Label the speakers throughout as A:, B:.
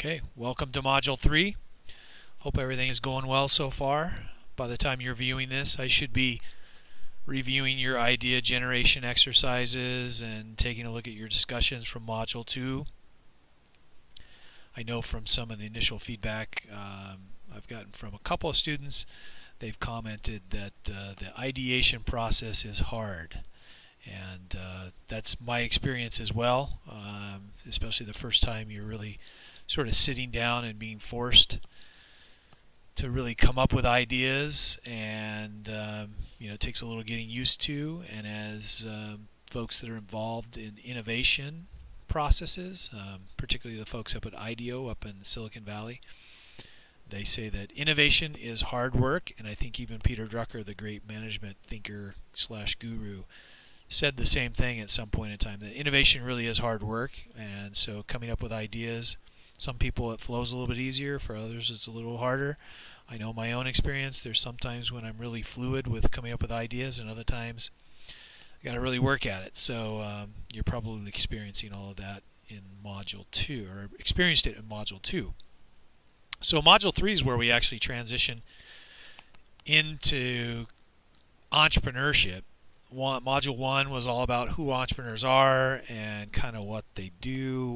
A: Okay, welcome to Module 3. Hope everything is going well so far. By the time you're viewing this, I should be reviewing your idea generation exercises and taking a look at your discussions from Module 2. I know from some of the initial feedback I've gotten from a couple of students, they've commented that the ideation process is hard. And that's my experience as well, especially the first time you're really sort of sitting down and being forced to really come up with ideas, and it takes a little getting used to. And as folks that are involved in innovation processes, particularly the folks up at IDEO up in Silicon Valley, they say that innovation is hard work, and I think even Peter Drucker, the great management thinker slash guru, said the same thing at some point in time, that innovation really is hard work. And so coming up with ideas, some people it flows a little bit easier, for others it's a little harder. I know my own experience, there's sometimes when I'm really fluid with coming up with ideas, and other times I got to really work at it. So you're probably experiencing all of that in Module 2, or experienced it in Module 2. So Module 3 is where we actually transition into entrepreneurship. Module 1 was all about who entrepreneurs are and kind of what they do,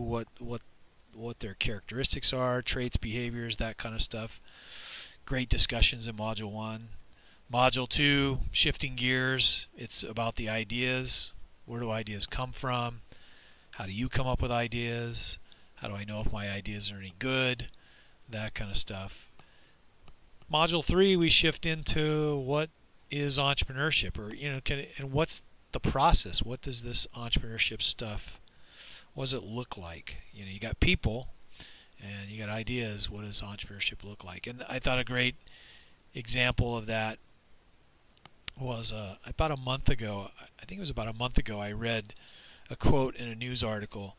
A: what their characteristics are, traits, behaviors, that kind of stuff. Great discussions in Module 1. Module 2, shifting gears, it's about the ideas. Where do ideas come from? How do you come up with ideas? How do I know if my ideas are any good? That kind of stuff. Module 3, we shift into what is entrepreneurship, or and what's the process? What does this entrepreneurship stuff, what does it look like? You got people and you got ideas. What does entrepreneurship look like? And I thought a great example of that was about a month ago. I think it was about a month ago. I read a quote in a news article,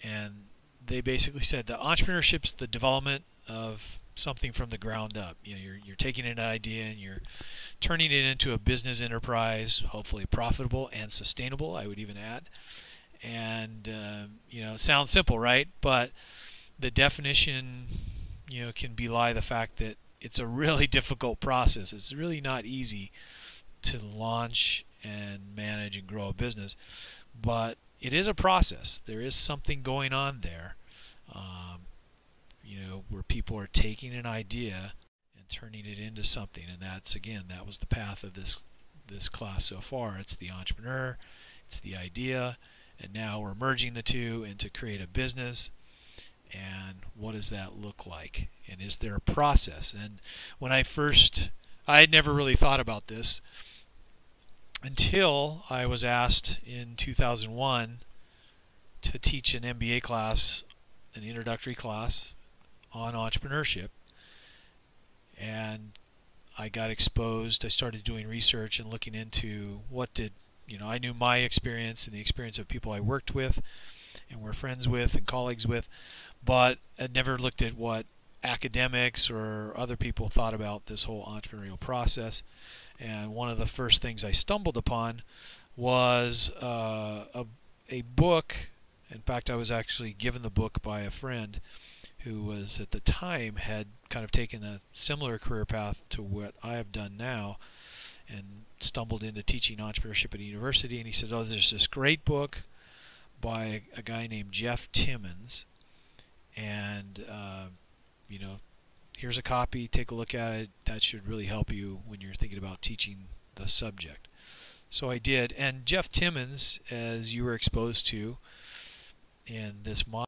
A: and they basically said that entrepreneurship's the development of something from the ground up. You're taking an idea and you're turning it into a business enterprise, hopefully profitable and sustainable, I would even add. And it sounds simple, right? But the definition can belie the fact that it's a really difficult process. It's really not easy to launch and manage and grow a business, but it is a process. There is something going on there, where people are taking an idea and turning it into something. And that's, again, that was the path of this class so far. It's the entrepreneur, it's the idea, and now we're merging the two into create a business. And what does that look like? And is there a process? And when I had never really thought about this until I was asked in 2001 to teach an MBA class, an introductory class on entrepreneurship. And I got exposed. I started doing research and looking into I knew my experience and the experience of people I worked with and were friends with and colleagues with, but I'd never looked at what academics or other people thought about this whole entrepreneurial process. And one of the first things I stumbled upon was a book. In fact, I was actually given the book by a friend who was at the time had kind of taken a similar career path to what I have done now, and stumbled into teaching entrepreneurship at a university. And he said, "Oh, there's this great book by a guy named Jeff Timmons, and here's a copy. Take a look at it. That should really help you when you're thinking about teaching the subject." So I did. And Jeff Timmons, as you were exposed to in this module,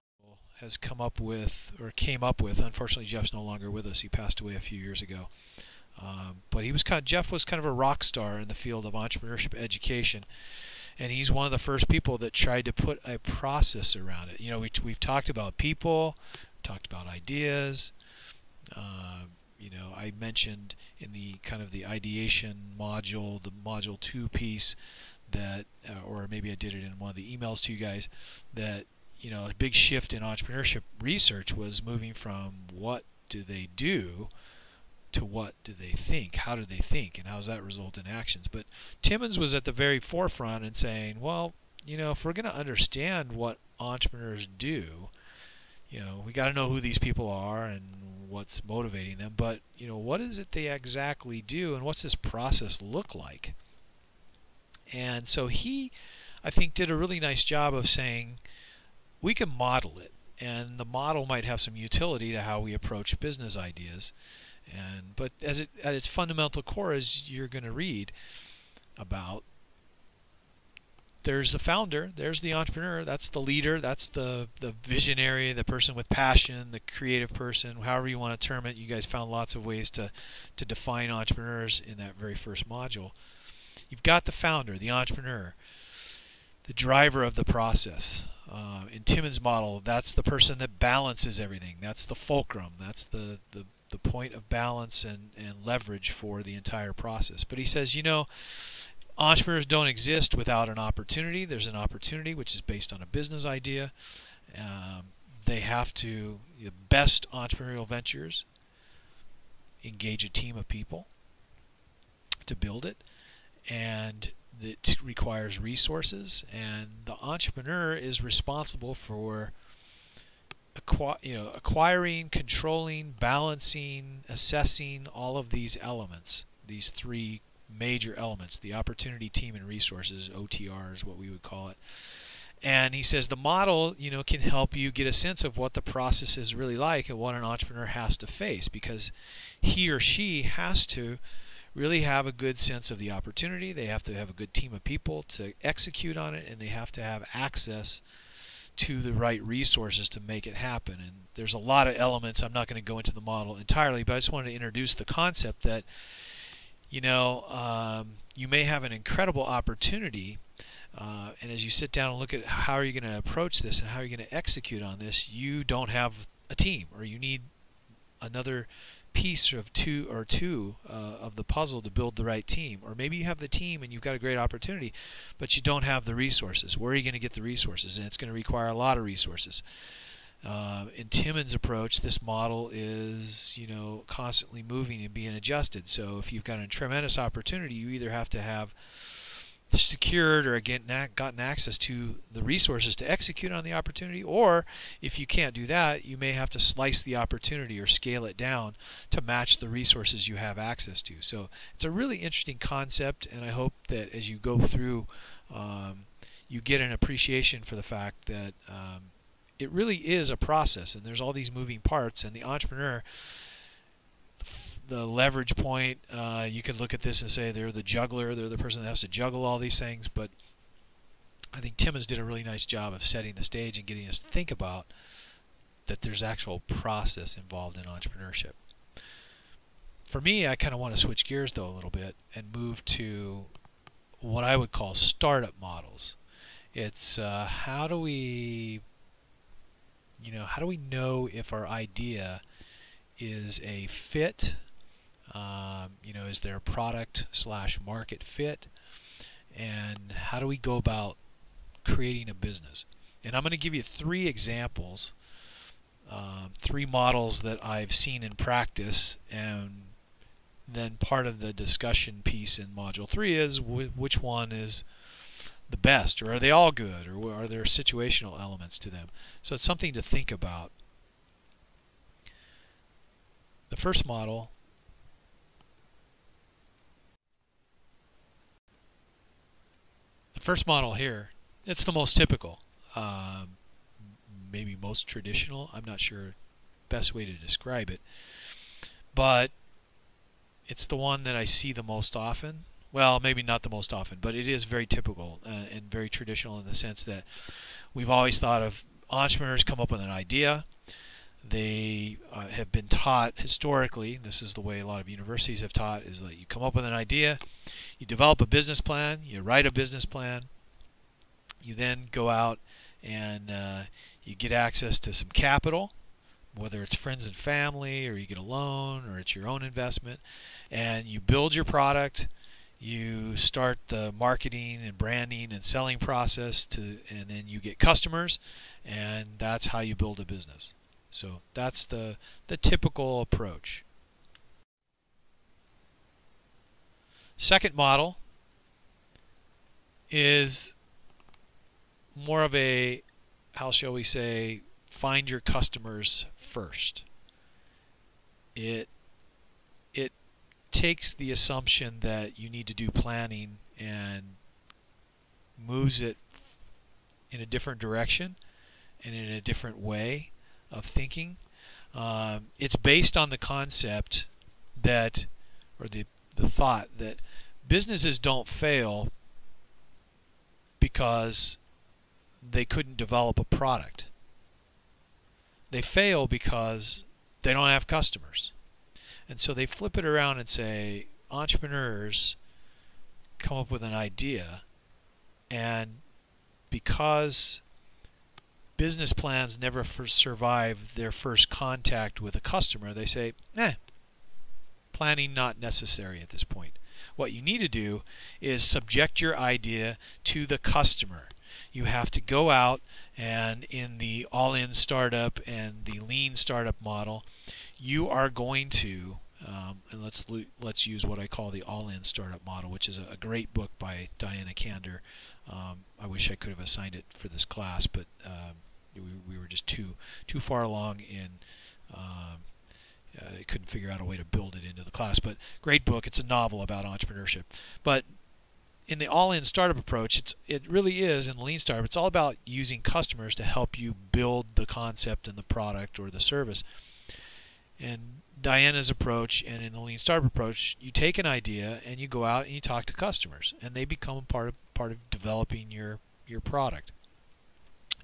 A: has came up with, unfortunately Jeff's no longer with us, he passed away a few years ago, but Jeff was kind of a rock star in the field of entrepreneurship education, and he's one of the first people that tried to put a process around it. We've talked about people, talked about ideas. I mentioned in the kind of the ideation module, the module 2 piece, that, or maybe I did it in one of the emails to you guys, that a big shift in entrepreneurship research was moving from what do they do to what do they think, how do they think, and how does that result in actions. But Timmons was at the very forefront in saying, well, if we're going to understand what entrepreneurs do, we got to know who these people are and what's motivating them, but what is it they exactly do, and what's this process look like? And so he, I think, did a really nice job of saying we can model it, and the model might have some utility to how we approach business ideas. But at its fundamental core, as you're going to read about, there's the founder, there's the entrepreneur, that's the leader, that's the visionary, the person with passion, the creative person, however you want to term it. You guys found lots of ways to define entrepreneurs in that very first module. You've got the founder, the entrepreneur, the driver of the process. In Timon's model, that's the person that balances everything. That's the fulcrum. That's the point of balance and leverage for the entire process. But he says, entrepreneurs don't exist without an opportunity. There's an opportunity which is based on a business idea. They have to, the best entrepreneurial ventures engage a team of people to build it, and it requires resources, and the entrepreneur is responsible for acquiring, controlling, balancing, assessing all of these elements, these three major elements: the opportunity, team, and resources. OTR is what we would call it. And he says the model, can help you get a sense of what the process is really like and what an entrepreneur has to face, because he or she has to really have a good sense of the opportunity. They have to have a good team of people to execute on it, and they have to have access to the right resources to make it happen. And there's a lot of elements. I'm not going to go into the model entirely, but I just wanted to introduce the concept that you may have an incredible opportunity, and as you sit down and look at how are you going to approach this and how are you going to execute on this, you don't have a team, or you need another piece of two of the puzzle to build the right team. Or maybe you have the team and you've got a great opportunity, but you don't have the resources. Where are you going to get the resources? And it's going to require a lot of resources. In Timon's approach, this model is constantly moving and being adjusted. So if you've got a tremendous opportunity, you either have to have secured or gotten access to the resources to execute on the opportunity, or if you can't do that, you may have to slice the opportunity or scale it down to match the resources you have access to. So it's a really interesting concept, and I hope that as you go through, you get an appreciation for the fact that it really is a process, and there's all these moving parts, and the entrepreneur, the leverage point, you could look at this and say they're the juggler, they're the person that has to juggle all these things, but I think Timmons did a really nice job of setting the stage and getting us to think about that there's actual process involved in entrepreneurship. For me, I kind of want to switch gears though a little bit and move to what I would call startup models. It's how do we know if our idea is a fit? Is there a product / market fit? And how do we go about creating a business? And I'm going to give you 3 examples, 3 models that I've seen in practice, and then part of the discussion piece in Module 3 is which one is the best, or are they all good, or are there situational elements to them? So it's something to think about. The first model here, it's the most typical, maybe most traditional. I'm not sure best way to describe it, but it's the one that I see the most often. Well, maybe not the most often, but it is very typical and very traditional in the sense that we've always thought of entrepreneurs come up with an idea. They have been taught historically, this is the way a lot of universities have taught, is that you come up with an idea, you develop a business plan, you write a business plan, you then go out and you get access to some capital, whether it's friends and family, or you get a loan, or it's your own investment, and you build your product, you start the marketing and branding and selling process, and then you get customers, and that's how you build a business. So that's the typical approach. Second model is more of a, how shall we say, find your customers first. It takes the assumption that you need to do planning and moves it in a different direction and in a different way of thinking. It's based on the concept that, or the thought that businesses don't fail because they couldn't develop a product. They fail because they don't have customers. And so they flip it around and say, entrepreneurs come up with an idea, and because business plans never survive their first contact with a customer, they say, planning not necessary at this point. What you need to do is subject your idea to the customer. You have to go out, and in the all-in startup and the lean startup model, you are going to, and let's use what I call the all-in startup model, which is a great book by Diana Kander. I wish I could have assigned it for this class, but we were just too far along in. I couldn't figure out a way to build it into the class, but great book. It's a novel about entrepreneurship. But in the all-in startup approach, it really is, in lean startup, it's all about using customers to help you build the concept and the product or the service. And Diana's approach, and in the lean startup approach, you take an idea and you go out and you talk to customers, and they become part of developing your product.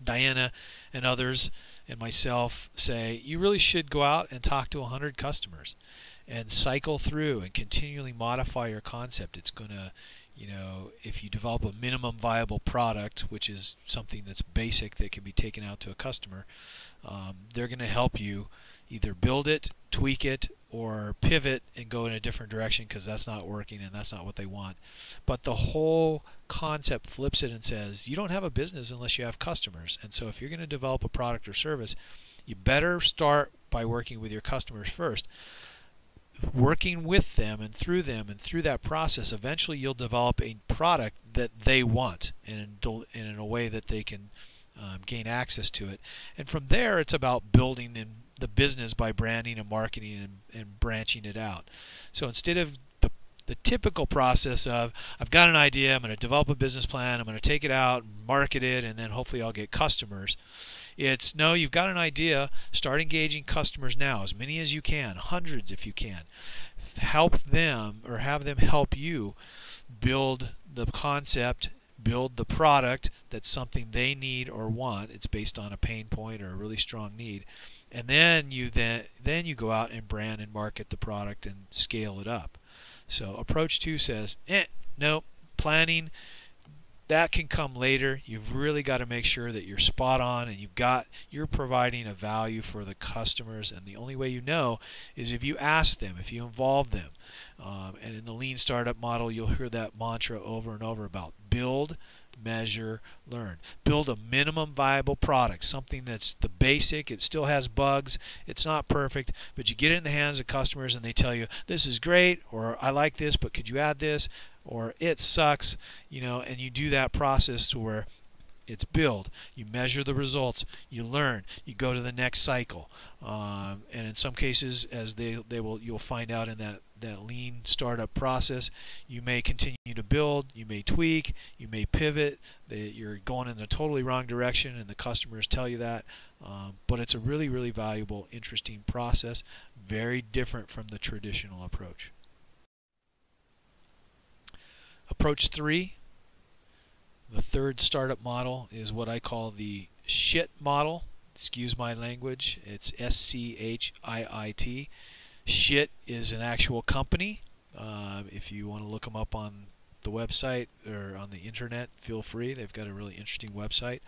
A: Diana and others and myself say you really should go out and talk to 100 customers and cycle through and continually modify your concept. It's going to, if you develop a minimum viable product, which is something that's basic that can be taken out to a customer, they're going to help you either build it, tweak it, or pivot and go in a different direction because that's not working and that's not what they want. But the whole concept flips it and says you don't have a business unless you have customers. And so if you're going to develop a product or service, you better start by working with your customers first. Working with them and through that process, eventually you'll develop a product that they want, and in a way that they can gain access to it. And from there, it's about building the business by branding and marketing and branching it out. So instead of the typical process of, I've got an idea, I'm going to develop a business plan, I'm going to take it out, market it, and then hopefully I'll get customers. It's, no, you've got an idea, start engaging customers now, as many as you can, hundreds if you can. Help them, or have them help you build the concept, build the product that's something they need or want. It's based on a pain point or a really strong need. And then you go out and brand and market the product and scale it up. So approach 2 says, no, planning, that can come later. You've really got to make sure that you're spot on and you're providing a value for the customers, and the only way you know is if you ask them, if you involve them. And in the lean startup model, you'll hear that mantra over and over about build, measure, learn. Build a minimum viable product, something that's the basic. It still has bugs. It's not perfect, but you get it in the hands of customers and they tell you, this is great, or I like this, but could you add this, or it sucks, and you do that process to where it's build. You measure the results. You learn. You go to the next cycle. And in some cases, as you'll find out in that lean startup process, you may continue to build, you may tweak, you may pivot. You're going in the totally wrong direction, and the customers tell you that. But it's a really, really valuable, interesting process, very different from the traditional approach. Approach 3, the third startup model, is what I call the SHIT model. Excuse my language. It's SCHIIT. SHIT is an actual company. If you want to look them up on the website or on the internet, feel free. They've got a really interesting website.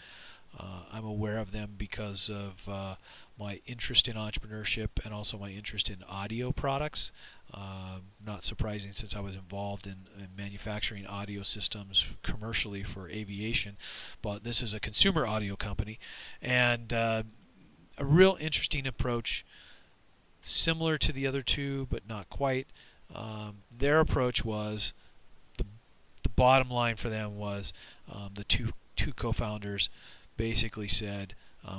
A: I'm aware of them because of my interest in entrepreneurship and also my interest in audio products. Not surprising, since I was involved in manufacturing audio systems commercially for aviation. But this is a consumer audio company, and a real interesting approach, similar to the other two but not quite. Their approach was, the bottom line for them was, the two co-founders basically said,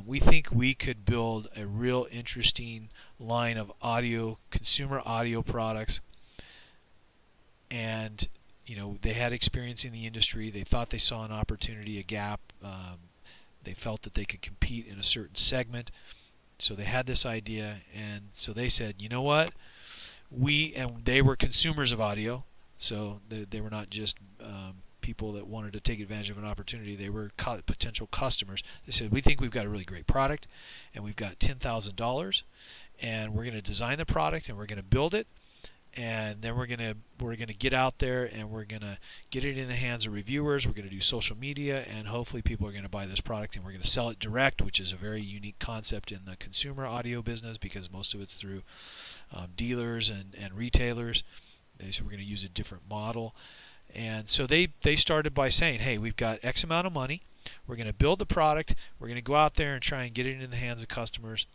A: We think we could build a real interesting line of audio, consumer audio products, and they had experience in the industry. They thought they saw an opportunity, a gap. They felt that they could compete in a certain segment. So they had this idea, and so they said, you know what? And they were consumers of audio, so they were not just people that wanted to take advantage of an opportunity. They were potential customers. They said, we think we've got a really great product, and we've got $10,000, and we're going to design the product, and we're going to build it, and then we're gonna get out there, and we're gonna get it in the hands of reviewers. We're gonna do social media, and hopefully people are gonna buy this product, and we're gonna sell it direct, which is a very unique concept in the consumer audio business because most of it's through dealers and retailers. So we're gonna use a different model. And so they started by saying, hey, we've got X amount of money. We're gonna build the product. We're gonna go out there and try and get it in the hands of customers.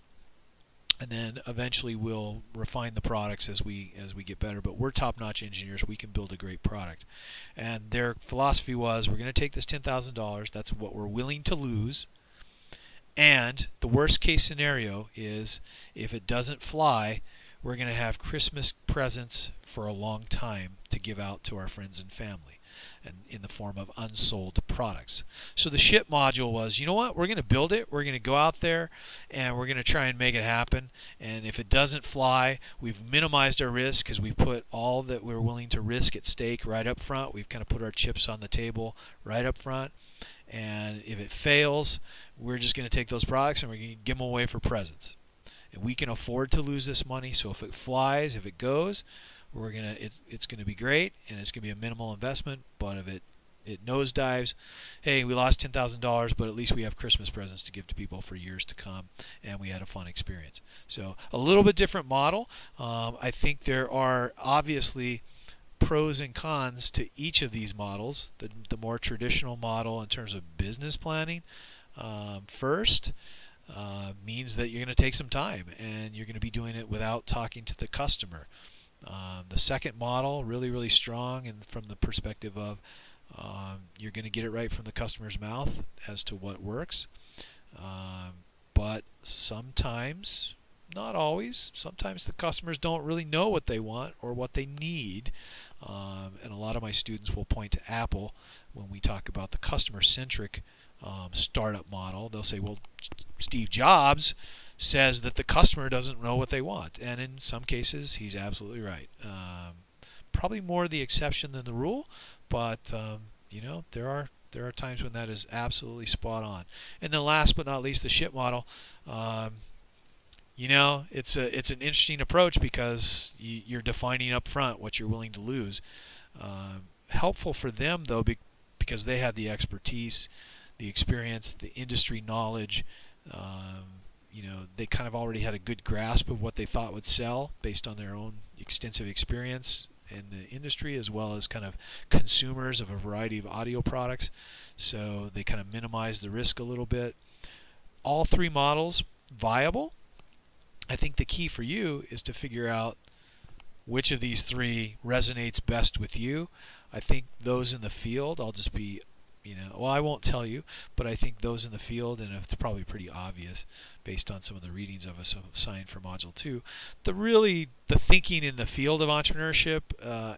A: And then eventually we'll refine the products as we get better. But we're top-notch engineers. We can build a great product. And their philosophy was, we're going to take this $10,000. That's what we're willing to lose. And the worst-case scenario is, if it doesn't fly, we're going to have Christmas presents for a long time to give out to our friends and family, and in the form of unsold products. So the ship module was, you know what, we're going to build it, we're going to go out there, and we're going to try and make it happen. And if it doesn't fly, we've minimized our risk because we put all that we're willing to risk at stake right up front. We've kind of put our chips on the table right up front. And if it fails, we're just going to take those products and we're going to give them away for presents. And we can afford to lose this money, so if it flies, if it goes, it's going to be great, and it's going to be a minimal investment. But if it nosedives, hey, we lost $10,000, but at least we have Christmas presents to give to people for years to come, and we had a fun experience. So a little bit different model. I think there are obviously pros and cons to each of these models. The more traditional model in terms of business planning, first, means that you're going to take some time, and you're going to be doing it without talking to the customer. The second model, really strong, and from the perspective of you're going to get it right from the customer's mouth as to what works. But sometimes, not always, sometimes the customers don't really know what they want or what they need. And a lot of my students will point to Apple when we talk about the customer-centric startup model. They'll say, well, Steve Jobs says that the customer doesn't know what they want, and in some cases he's absolutely right. Probably more the exception than the rule, but there are times when that is absolutely spot on. And then last but not least, the ship model. It's an interesting approach because you're defining up front what you're willing to lose. Helpful for them though, because they had the expertise, the experience, the industry knowledge. They kind of already had a good grasp of what they thought would sell based on their own extensive experience in the industry, as well as kind of consumers of a variety of audio products. So they kind of minimized the risk a little bit. All three models viable. I think the key for you is to figure out which of these three resonates best with you. I think those in the field, I'll just be well, I won't tell you, but I think those in the field, and it's probably pretty obvious based on some of the readings of us assigned for Module 2, the thinking in the field of entrepreneurship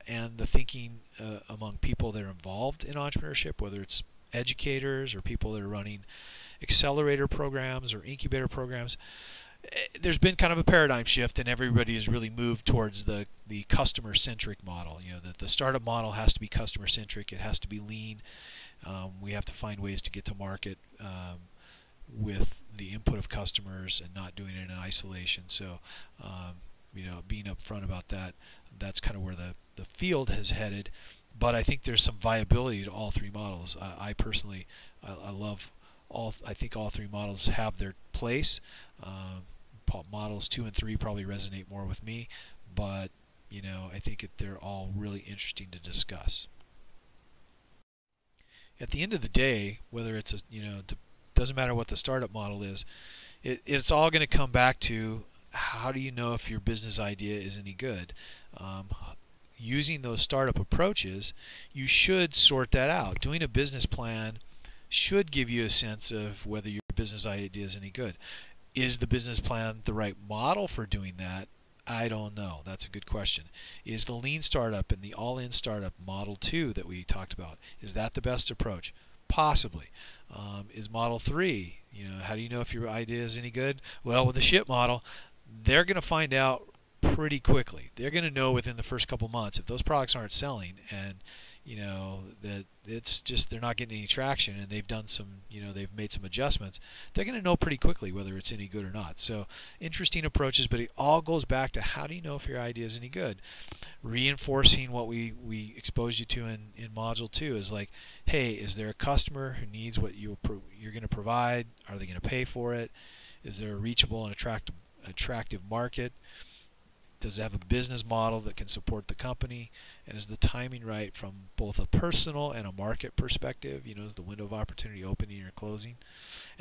A: and the thinking among people that are involved in entrepreneurship, whether it's educators or people that are running accelerator programs or incubator programs, there's been kind of a paradigm shift, and everybody has really moved towards the customer-centric model. The startup model has to be customer-centric. It has to be lean. We have to find ways to get to market with the input of customers and not doing it in isolation. So, being upfront about that, that's kind of where the field has headed. But I think there's some viability to all three models. I personally, I love all. I think all three models have their place. Models 2 and 3 probably resonate more with me, but I think they're all really interesting to discuss. At the end of the day, whether it's doesn't matter what the startup model is, it's all going to come back to how do you know if your business idea is any good. Using those startup approaches, you should sort that out. Doing a business plan should give you a sense of whether your business idea is any good. Is the business plan the right model for doing that? I don't know. That's a good question. Is the lean startup and the all-in startup model 2 that we talked about, is that the best approach? Possibly. Is model 3, how do you know if your idea is any good? Well, with the ship model, they're going to find out pretty quickly. They're going to know within the first couple months if those products aren't selling, and that it's just they're not getting any traction, and they've done some, they've made some adjustments. They're going to know pretty quickly whether it's any good or not. So interesting approaches, but it all goes back to how do you know if your idea is any good? Reinforcing what we exposed you to in module 2 is like, hey, is there a customer who needs what you're going to provide? Are they going to pay for it? Is there a reachable and attractive market? Does it have a business model that can support the company? And is the timing right from both a personal and a market perspective? Is the window of opportunity opening or closing?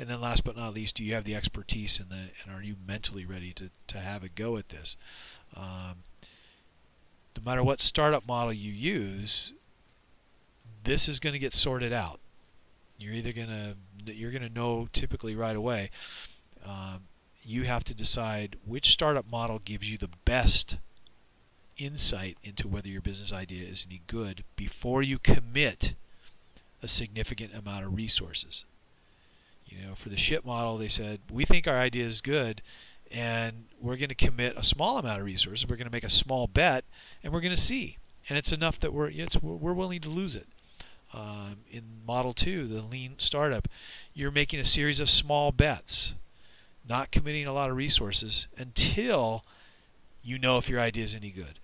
A: And then last but not least, do you have the expertise and are you mentally ready to have a go at this? No matter what startup model you use, this is going to get sorted out. You're going to know typically right away. You have to decide which startup model gives you the best insight into whether your business idea is any good before you commit a significant amount of resources. For the ship model, they said, we think our idea is good, and we're going to commit a small amount of resources. We're going to make a small bet, and we're going to see. And it's enough that we're willing to lose it. In model 2, the lean startup, you're making a series of small bets, not committing a lot of resources until you know if your idea is any good.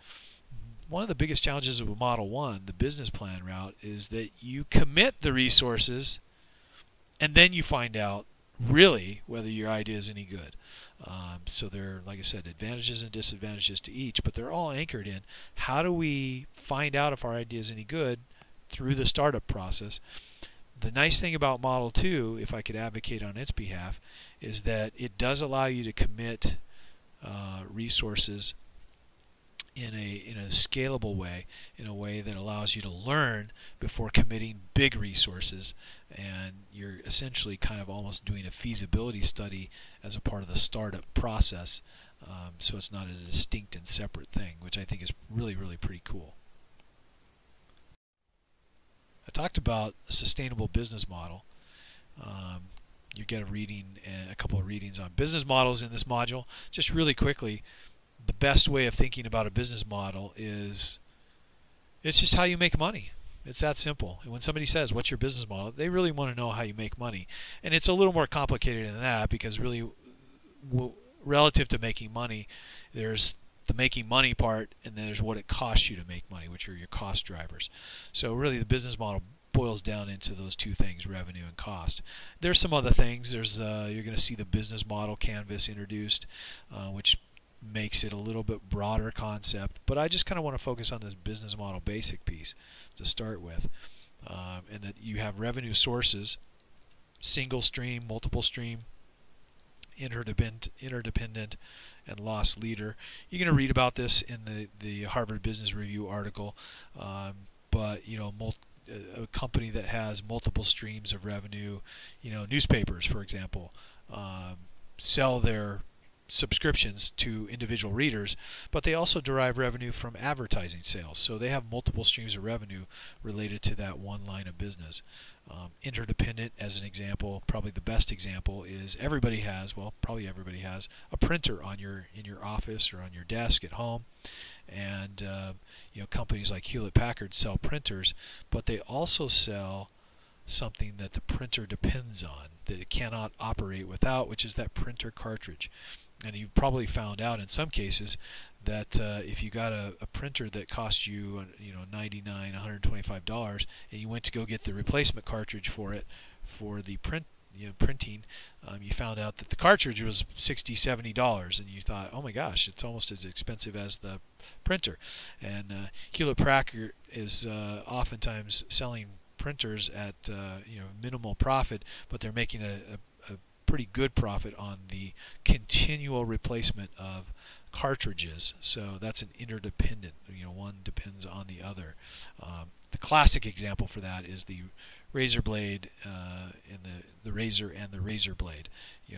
A: One of the biggest challenges of Model 1, the business plan route, is that you commit the resources and then you find out really whether your idea is any good. So there are, like I said, advantages and disadvantages to each, but they're all anchored in how do we find out if our idea is any good through the startup process. The nice thing about Model 2, if I could advocate on its behalf, is that it does allow you to commit resources in a scalable way, in a way that allows you to learn before committing big resources, and you're essentially kind of almost doing a feasibility study as a part of the startup process, so it's not a distinct and separate thing, which I think is really, really pretty cool. I talked about a sustainable business model. You get a couple of readings on business models in this module. Just really quickly, the best way of thinking about a business model is it's just how you make money. It's that simple. And when somebody says, what's your business model? They really want to know how you make money. And it's a little more complicated than that, because really, relative to making money, there's the making money part, and then there's what it costs you to make money, which are your cost drivers. So really the business model boils down into those two things, revenue and cost. There's some other things. There's you're going to see the business model canvas introduced, which makes it a little bit broader concept, but I just kind of want to focus on this business model basic piece to start with, and that you have revenue sources, single stream, multiple stream, interdependent, and loss leader. You're going to read about this in the Harvard Business Review article, but a company that has multiple streams of revenue, newspapers, for example, sell their subscriptions to individual readers, but they also derive revenue from advertising sales. So they have multiple streams of revenue related to that one line of business. Interdependent, as an example, probably the best example is probably everybody has a printer in your office or on your desk at home, and companies like Hewlett-Packard sell printers, but they also sell something that the printer depends on, that it cannot operate without, which is that printer cartridge. And you've probably found out in some cases that if you got a printer that cost you $99, $125, and you went to go get the replacement cartridge for it for the printing, you found out that the cartridge was $60, $70, and you thought, oh my gosh, it's almost as expensive as the printer. And Hewlett-Packard is oftentimes selling printers at minimal profit, but they're making a pretty good profit on the continual replacement of cartridges. So that's an interdependent. One depends on the other. The classic example for that is the razor blade and the razor and the razor blade.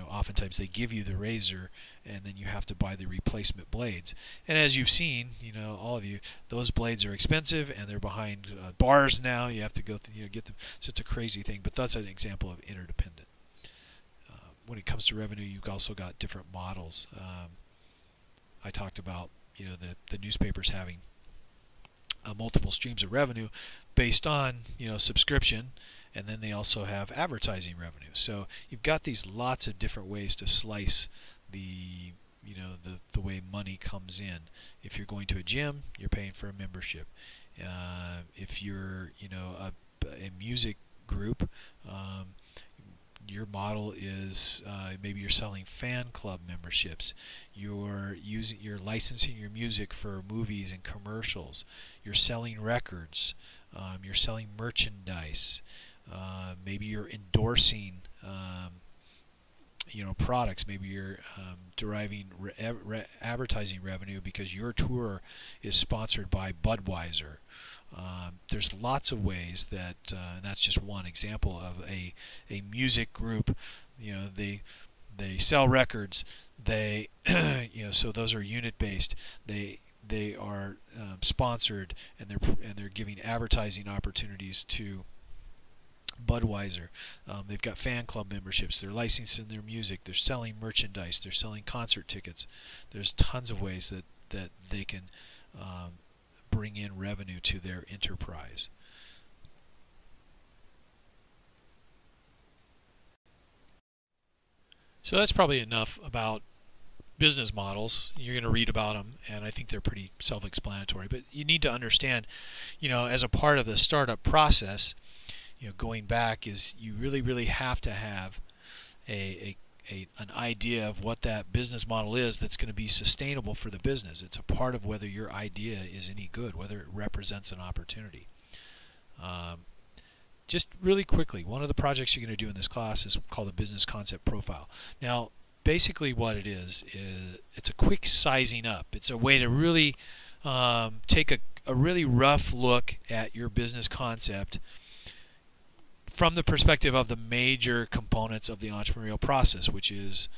A: Oftentimes they give you the razor, and then you have to buy the replacement blades. And as you've seen, all of you, those blades are expensive, and they're behind bars now. You have to go get them. So it's a crazy thing. But that's an example of interdependent. When it comes to revenue, you've also got different models. I talked about the newspapers having multiple streams of revenue based on subscription, and then they also have advertising revenue. So you've got these lots of different ways to slice the way money comes in. If you're going to a gym, you're paying for a membership. If you're a music group, your model is maybe you're selling fan club memberships. You're licensing your music for movies and commercials. You're selling records. You're selling merchandise. Maybe you're endorsing products. Maybe you're deriving advertising revenue because your tour is sponsored by Budweiser. There's lots of ways that, and that's just one example of a music group. They sell records. They so those are unit based. They are sponsored, and they're giving advertising opportunities to Budweiser. They've got fan club memberships. They're licensing their music. They're selling merchandise. They're selling concert tickets. There's tons of ways that they can bring in revenue to their enterprise. So that's probably enough about business models. You're going to read about them, and I think they're pretty self-explanatory. But you need to understand, as a part of the startup process, going back is you really have to have an idea of what that business model is that's going to be sustainable for the business. It's a part of whether your idea is any good, whether it represents an opportunity. Just really quickly, one of the projects you're going to do in this class is called a business concept profile. Now, basically what it is it's a quick sizing up. It's a way to really take a really rough look at your business concept from the perspective of the major components of the entrepreneurial process, which is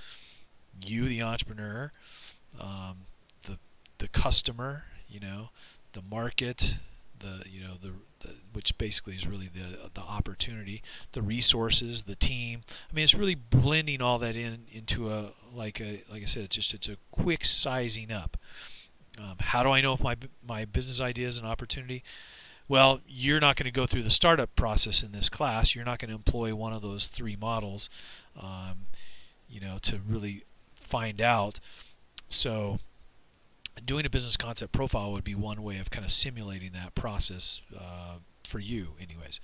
A: you, the entrepreneur, the customer, the market, which basically is really the opportunity, the resources, the team. I mean, it's really blending all that into like I said, it's a quick sizing up. How do I know if my business idea is an opportunity? Well, you're not going to go through the startup process in this class. You're not going to employ one of those three models, to really find out. So doing a business concept profile would be one way of kind of simulating that process for you anyways.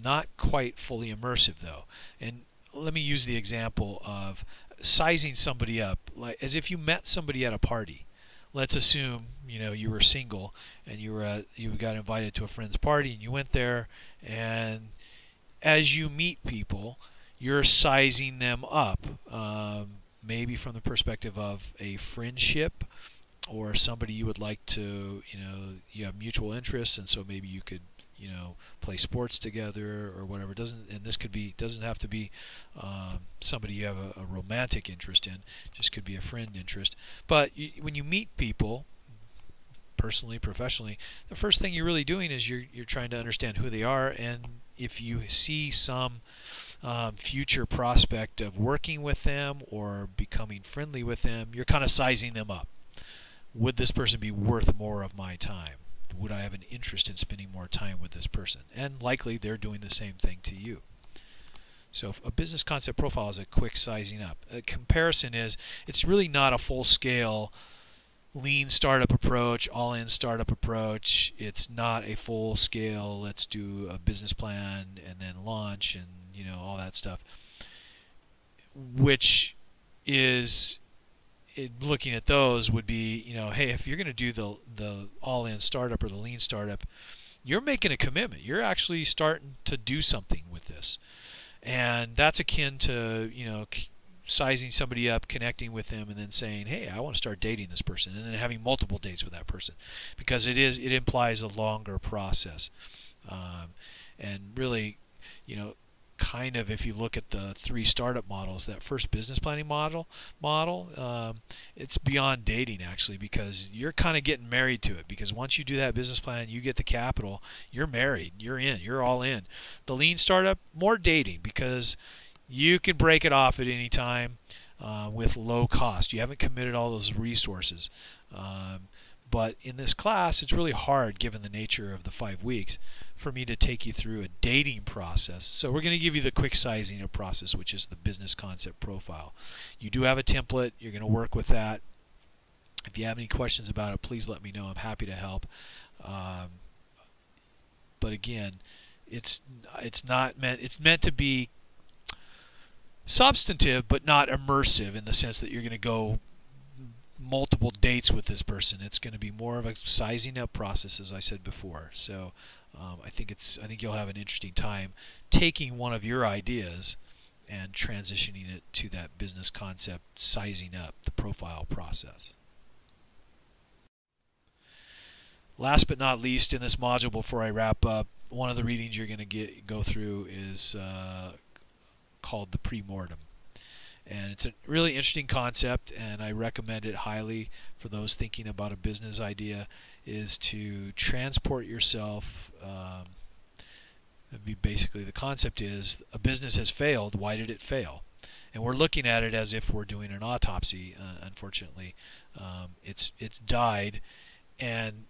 A: Not quite fully immersive though. And let me use the example of sizing somebody up like as if you met somebody at a party. Let's assume you were single and you got invited to a friend's party and you went there, and as you meet people, you're sizing them up, maybe from the perspective of a friendship or somebody you would like to, you have mutual interests, and so maybe you could play sports together or whatever. Doesn't have to be somebody you have a romantic interest in. Just could be a friend interest. But when you meet people, personally, professionally, the first thing you're really doing is you're trying to understand who they are, and if you see some future prospect of working with them or becoming friendly with them, you're kind of sizing them up. Would this person be worth more of my time? Would I have an interest in spending more time with this person? And likely they're doing the same thing to you. So a business concept profile is a quick sizing up. A comparison is it's really not a full-scale lean startup approach, all-in startup approach. It's not a full-scale let's do a business plan and then launch and all that stuff, which is looking at those would be, hey, if you're going to do the all-in startup or the lean startup, you're making a commitment. You're actually starting to do something with this. And that's akin to, sizing somebody up, connecting with them, and then saying, hey, I want to start dating this person, and then having multiple dates with that person, because it implies a longer process. And really, you know, kind of, if you look at the 3 startup models, that first business planning model, it's beyond dating actually, because you're kind of getting married to it, because once you do that business plan, you get the capital, you're married, you're in, you're all in. The lean startup, more dating, because you can break it off at any time with low cost. You haven't committed all those resources. But in this class, it's really hard, given the nature of the 5 weeks, for me to take you through a dating process. So we're going to give you the quick sizing of process, which is the business concept profile. You do have a template. You're going to work with that. If you have any questions about it, please let me know. I'm happy to help. But again, it's meant to be substantive, but not immersive, in the sense that you're going to go multiple dates with this person. It's going to be more of a sizing up process, as I said before. So I think you'll have an interesting time taking one of your ideas and transitioning it to that business concept, sizing up the profile process. Last but not least, in this module, before I wrap up, one of the readings you're going to go through is called the pre-mortem. And it's a really interesting concept, and I recommend it highly for those thinking about a business idea, is to transport yourself. Basically, the concept is a business has failed. Why did it fail? And we're looking at it as if we're doing an autopsy. Unfortunately, it's died, and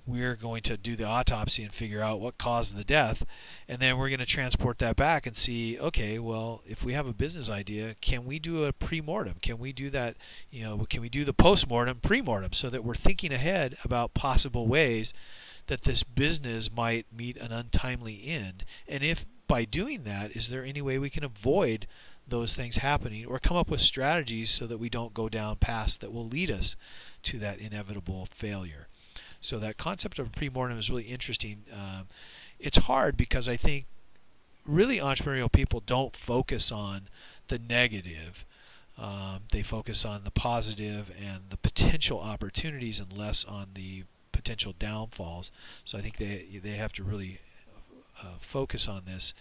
A: we're going to do the autopsy and figure out what caused the death, and then we're going to transport that back and see, okay, well, if we have a business idea, can we do a pre-mortem? Can we do that, can we do the post-mortem, pre-mortem, so that we're thinking ahead about possible ways that this business might meet an untimely end? And if by doing that, is there any way we can avoid those things happening, or come up with strategies so that we don't go down paths that will lead us to that inevitable failure? So that concept of pre-mortem is really interesting. It's hard because I think really entrepreneurial people don't focus on the negative. They focus on the positive and the potential opportunities, and less on the potential downfalls. So I think they have to really focus on this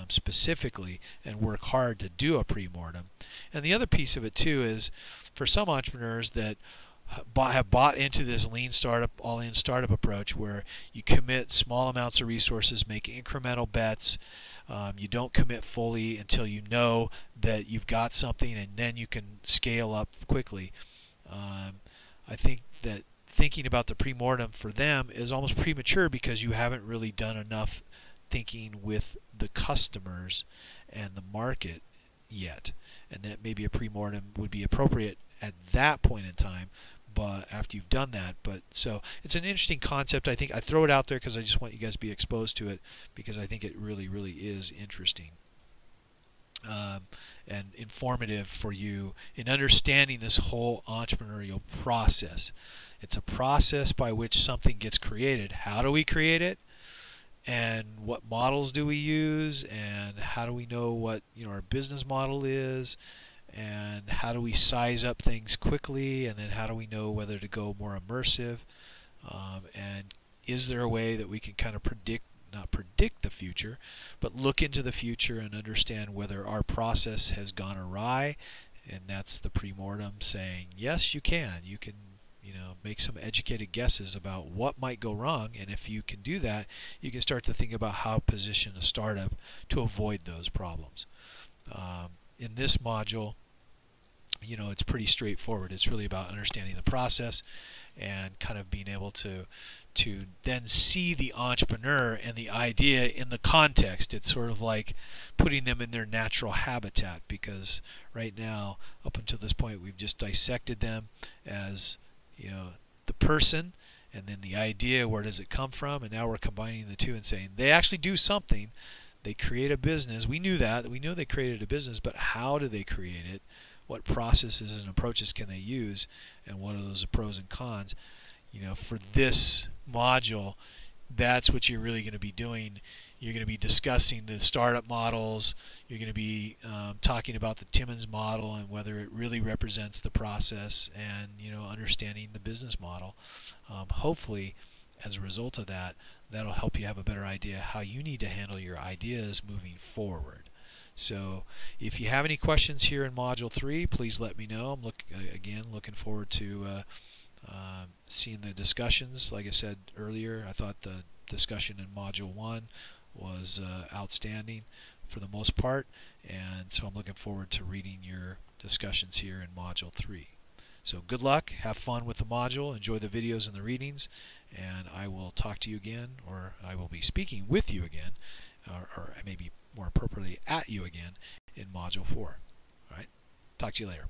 A: specifically and work hard to do a pre-mortem. And the other piece of it too is, for some entrepreneurs that have bought into this lean startup, all-in startup approach, where you commit small amounts of resources, make incremental bets. You don't commit fully until you know that you've got something, and then you can scale up quickly. I think that thinking about the pre-mortem for them is almost premature, because you haven't really done enough thinking with the customers and the market yet, and that maybe a pre-mortem would be appropriate at that point in time, but after you've done that. But so it's an interesting concept. I think I throw it out there because I just want you guys to be exposed to it, because I think it really, really is interesting and informative for you in understanding this whole entrepreneurial process. It's a process by which something gets created. How do we create it? And what models do we use? And how do we know what our business model is? And how do we size up things quickly? And then how do we know whether to go more immersive? And is there a way that we can kind of not predict the future, but look into the future and understand whether our process has gone awry? And that's the pre-mortem, saying, yes, you can. You can make some educated guesses about what might go wrong, and if you can do that, you can start to think about how to position a startup to avoid those problems. In this module, it's pretty straightforward. It's really about understanding the process and kind of being able to then see the entrepreneur and the idea in the context. It's sort of like putting them in their natural habitat, because right now, up until this point, we've just dissected them as the person, and then the idea, where does it come from, and now we're combining the two and saying they actually do something. They create a business. We knew that. We knew they created a business, but how do they create it? What processes and approaches can they use, and what are those pros and cons? For this module, that's what you're really going to be doing. You're going to be discussing the startup models. You're going to be talking about the Timmons model and whether it really represents the process, and understanding the business model. Hopefully, as a result of that, that'll help you have a better idea how you need to handle your ideas moving forward. So if you have any questions here in Module 3, please let me know. I'm looking forward to seeing the discussions. Like I said earlier, I thought the discussion in Module 1 was outstanding for the most part, and so I'm looking forward to reading your discussions here in Module 3. So good luck, have fun with the module, enjoy the videos and the readings, and I will talk to you again, or I will be speaking with you again, or maybe more appropriately at you again in Module 4. All right, talk to you later.